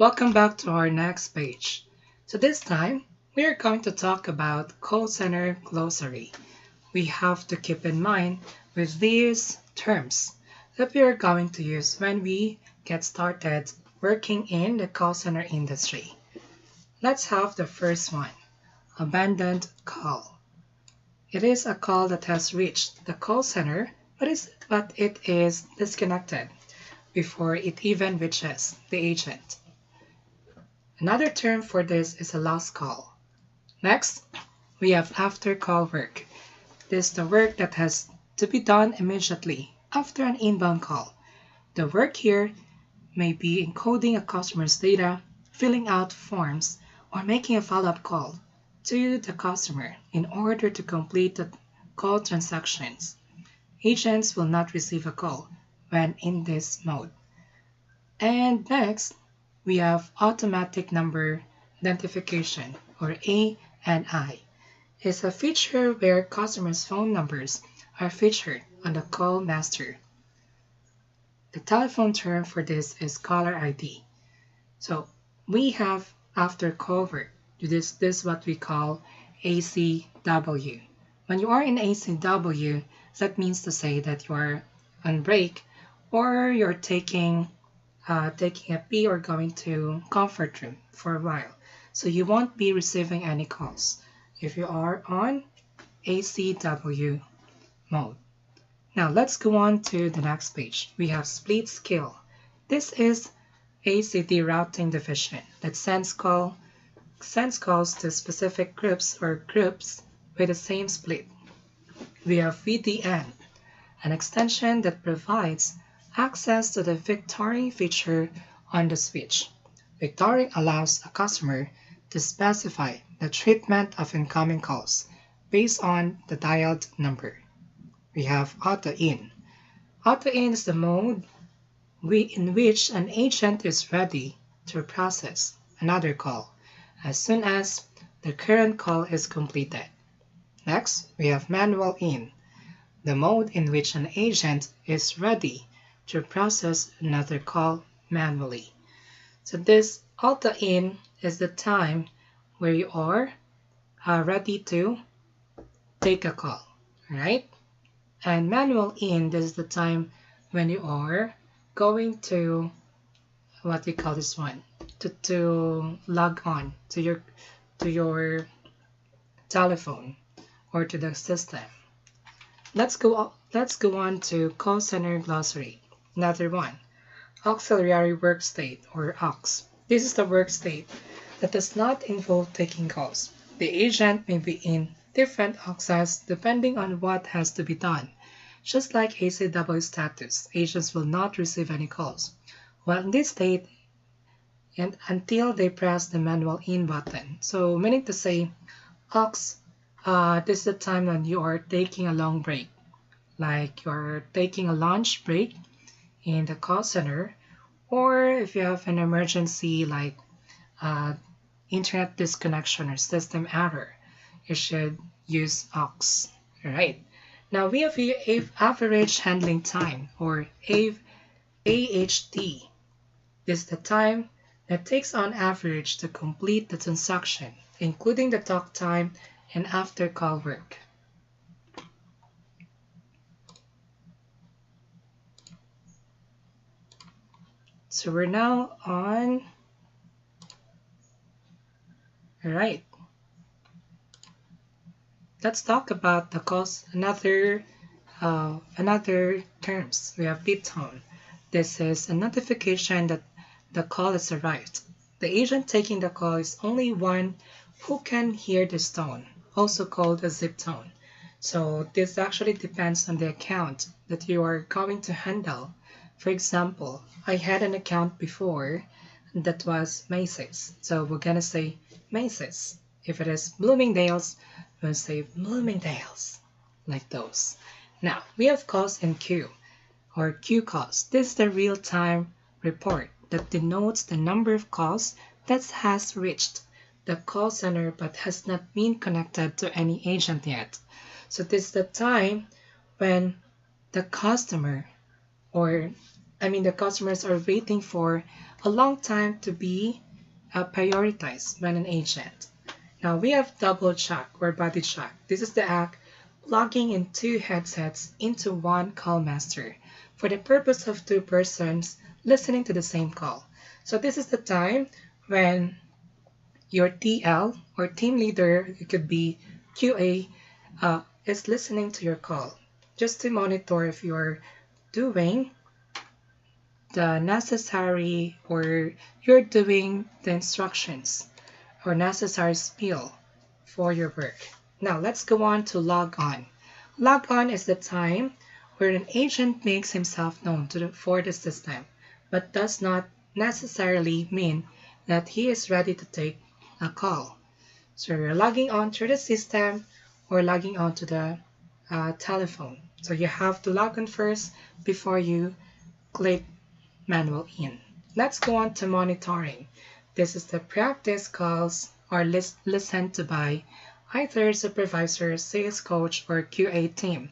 Welcome back to our next page. So this time, we are going to talk about call center glossary. We have to keep in mind with these terms that we are going to use when we get started working in the call center industry. Let's have the first one, abandoned call. It is a call that has reached the call center, but it is disconnected before it even reaches the agent. Another term for this is a lost call. Next, we have after call work. This is the work that has to be done immediately after an inbound call. The work here may be encoding a customer's data, filling out forms, or making a follow-up call to the customer in order to complete the call transactions. Agents will not receive a call when in this mode. And next, we have automatic number identification, or ANI. It's a feature where customers' phone numbers are featured on the call master. The telephone term for this is caller ID. So we have after call work. This is what we call ACW. When you are in ACW, that means to say that you are on break or you're taking a pee or going to comfort room for a while. So you won't be receiving any calls if you are on ACW mode. Now let's go on to the next page. We have split skill. This is ACD routing division that sends calls to specific groups or groups with the same split. We have VDN, an extension that provides access to the Victoring feature on the switch. Victoring allows a customer to specify the treatment of incoming calls based on the dialed number. We have auto-in. Auto-in is the mode in which an agent is ready to process another call as soon as the current call is completed. Next, we have manual in, the mode in which an agent is ready to process another call manually. So this auto-in is the time where you are ready to take a call, right? And manual in, this is the time when you are going to, what we call this one, to log on to your telephone or to the system. Let's go on to call center glossary. Another one, auxiliary work state or aux. This is the work state that does not involve taking calls. The agent may be in different auxes depending on what has to be done. Just like ACW status, agents will not receive any calls while in this state and until they press the manual in button. So meaning to say, aux, this is the time when you are taking a long break, like you're taking a lunch break in the call center, or if you have an emergency like internet disconnection or system error, you should use aux. Alright, now we have average handling time or AHT. This is the time that takes on average to complete the transaction, including the talk time and after call work. So we're now on, alright. Let's talk about the calls, another terms. We have beep tone. This is a notification that the call has arrived. The agent taking the call is only one who can hear this tone, also called a zip tone. So this actually depends on the account that you are going to handle. For example, I had an account before that was Macy's. So we're gonna say Macy's. If it is Bloomingdale's, we'll say Bloomingdale's, like those. Now, we have calls in queue, or queue calls. This is the real-time report that denotes the number of calls that has reached the call center but has not been connected to any agent yet. So this is the time when the customer, the customers are waiting for a long time to be prioritized by an agent. Now we have double check or body check. This is the act logging in two headsets into one call master for the purpose of two persons listening to the same call. So this is the time when your TL or team leader, it could be QA, is listening to your call just to monitor if you're doing the necessary or you're doing the instructions or necessary spiel for your work. Now let's go on to log on. Log on is the time where an agent makes himself known for the system, but does not necessarily mean that he is ready to take a call. So you're logging on to the system or logging on to the telephone. So you have to log on first before you click manual in. Let's go on to monitoring. This is the practice calls are listened to by either supervisor, sales coach, or QA team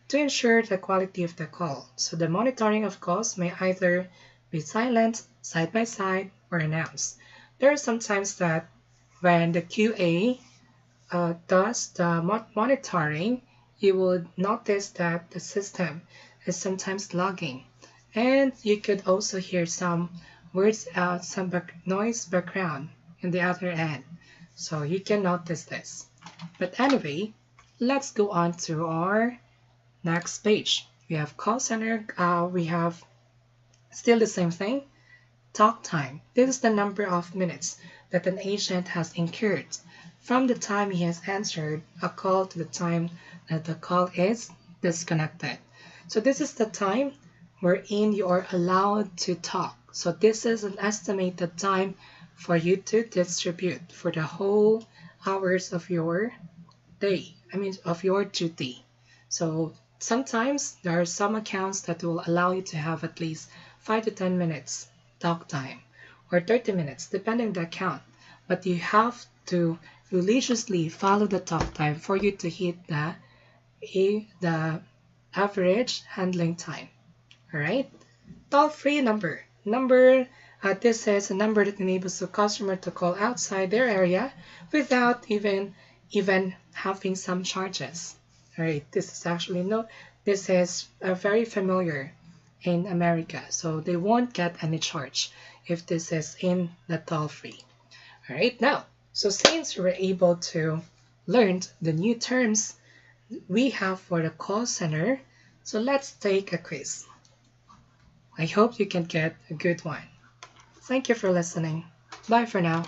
to ensure the quality of the call. So the monitoring of calls may either be silent, side by side, or announced. There are some times that when the QA does the monitoring, you will notice that the system is sometimes logging. And you could also hear some words some noise background in the other end. So you can notice this. But anyway, let's go on to our next page. We have call center. We have still the same thing. Talk time. This is the number of minutes that an agent has incurred from the time he has answered a call to the time that the call is disconnected. So this is the time wherein you are allowed to talk. So this is an estimated time for you to distribute for the whole hours of your day, of your duty. So sometimes there are some accounts that will allow you to have at least 5 to 10 minutes talk time or 30 minutes depending on the account. But you have to religiously follow the talk time for you to hit the average handling time. Alright? Toll-free number. This is a number that enables the customer to call outside their area without even having some charges. Alright, this is very familiar in America, so they won't get any charge if this is in the toll-free. Alright, now, so since we were able to learn the new terms we have for the call center, so let's take a quiz. I hope you can get a good one. Thank you for listening. Bye for now.